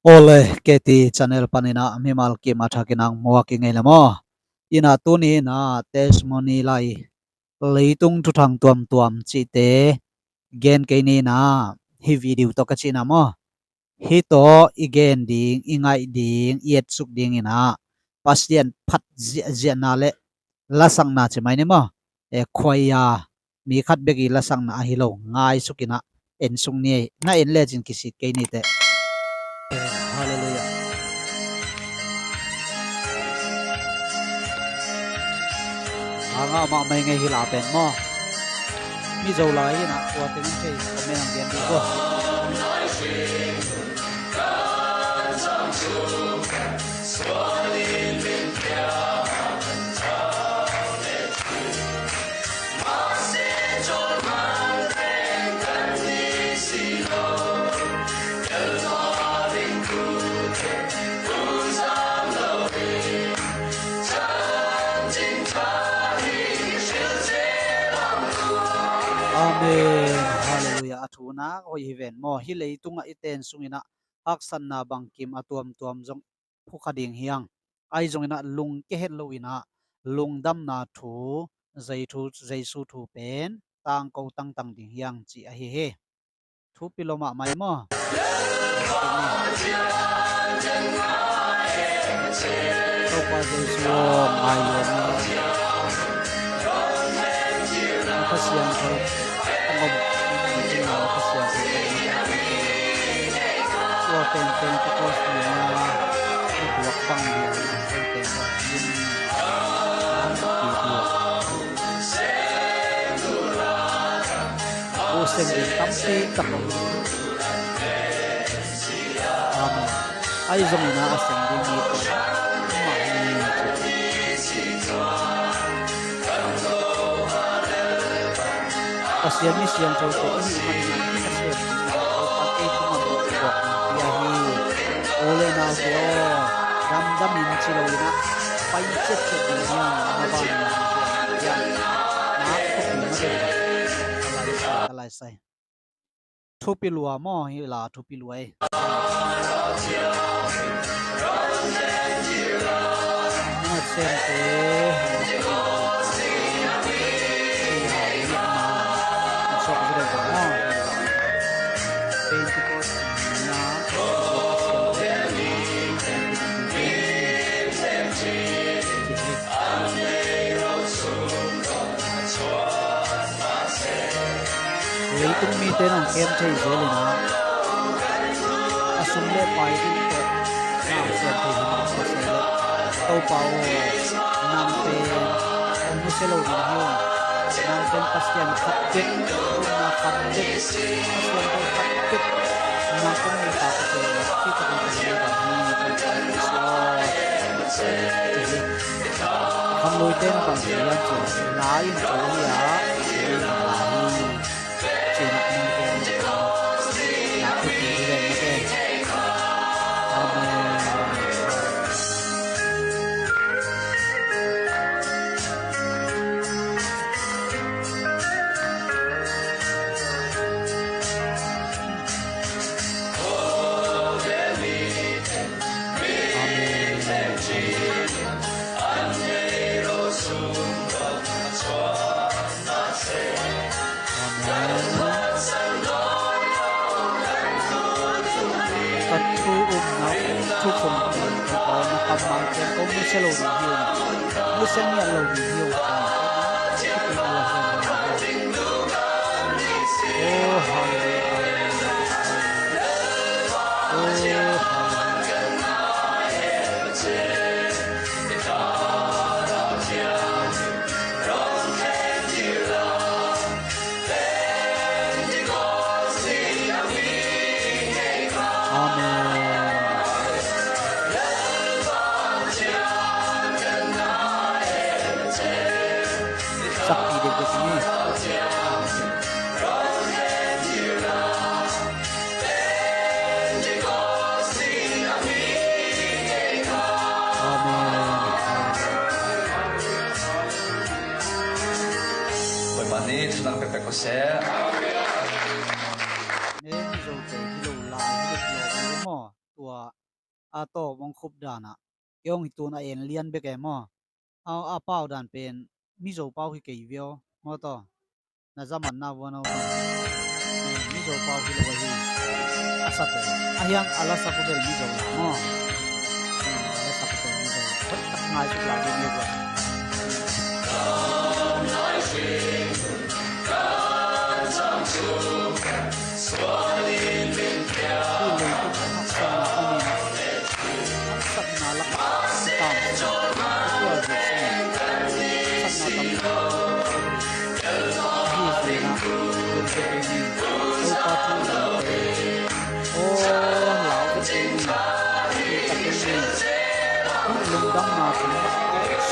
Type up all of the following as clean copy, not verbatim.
Ole keti channel panina mimal ki mathakinang moaki ngeilamo ina tuni na testimony lai leitung thuthang tuam chi te gen keini na hi video to kachina mo hi to igen ding ingai ding yet suk ding ina pasien phat zia na le lasang na chimai ne mo e khoya mi khat begi lasang na hi lo ngai sukina en sung ni na en le jin kisit keini te hallelujah anga ma mai ngai hila pen mo mi zo lai na kwa ten che me nang gen di ko Amen hallelujah athuna oi hiven mo hi leitunga iten sungina aksan na bangkim atuam jong phukading hiang ai jongina lung ke het loina lungdam na thu jaisu thu pen tang ko tang ding hiang chi a hi he thu piloma mai mo to pa jaisu mai lo kasian ko ngom ina kasian ko pen ko na buak bang dia pen yin o sen din tampi tako amen ai zong ina asen din ni ko pasian ni siang chau te ni man pasian pakai tu ma bo ya hi ole na ke o dam in chi lo na pai chet ni ya ma ba ya na ko ni ma de alai sai thu pi lua mo hi la thu pi luai na sen te leitung mi te nang kem thei zele na asum le pai din te na se te ma se le to pao nam pe mu se lo din hiu nam pen pasien khat te na khat te pasien to khat te na ko ni ta te ki ta ko ni ba ni to so ham loi te na ba ya chu lai to ya thu không có na cầm mang cái có mua xe lô đi nhiều mua xe nhà lô đi nhiều sakti de begini Foi bonito, sedang Pepe Kose. nên rồi cái lâu lại cái lo mo tua to mong khup dana yong ituna en lian be ke mo a pau dan pen mi zo pau hi ke vio mo to na zaman na wono mi zo pau hi lo hi asate ayang ala sa bel mi zo la mo ala sa bel mi zo tak ngai su la ni ko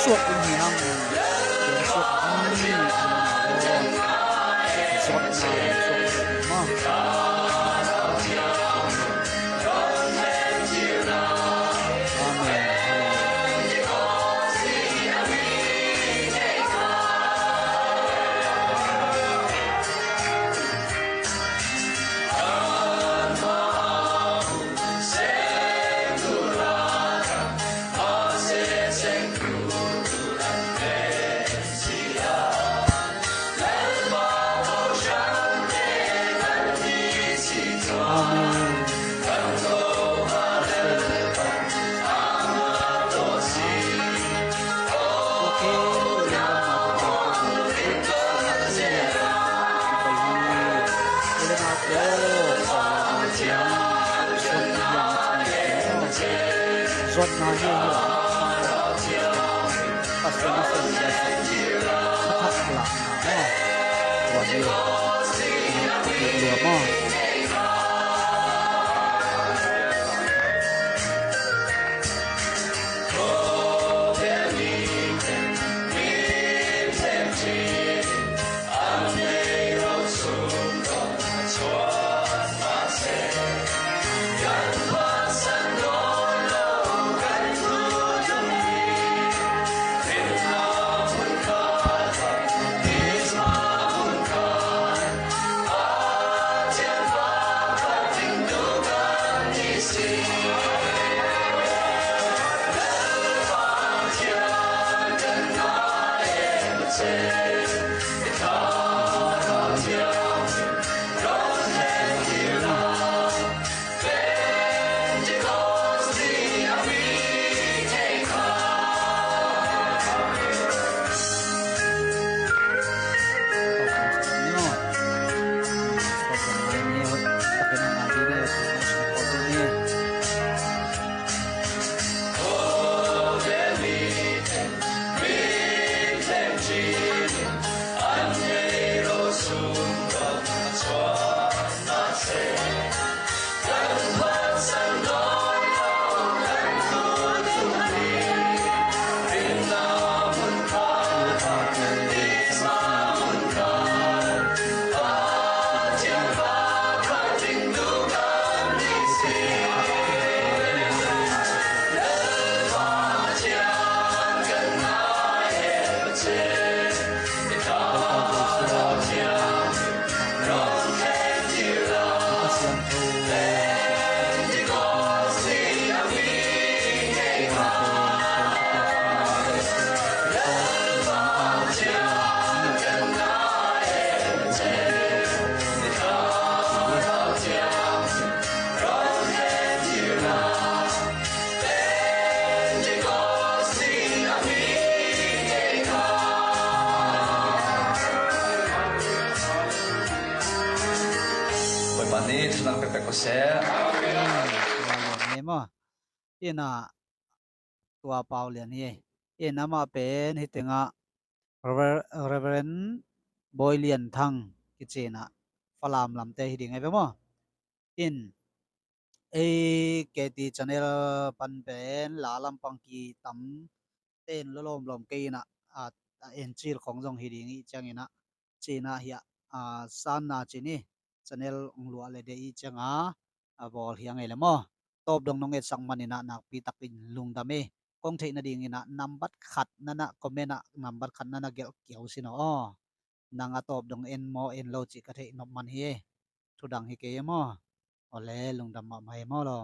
suốt cái hiang để suốt ni suốt na suốt ma zot na hi pasti masih tak lah na wa ni lu mo Manit ng Pepe Jose. Nemo ina tua Paulian hi ina ma pen hitinga Reverend Boylian Thang kichena falam lamte hiding ebe mo in keti channel pan pen la lampang ki tam ten lom ke na en chil khong jong hiding i changina china hi san na chini channel onglua le de i changa bol hiang ele mo top dong nong e sangmanina nak pi takin lungdame kong theina ding ina number khat nana comment number khat nana gel kiau sino nanga top dong en mo en lo chi ka the no man hi thudang hi ke mo ole lungdam ma mai mo lo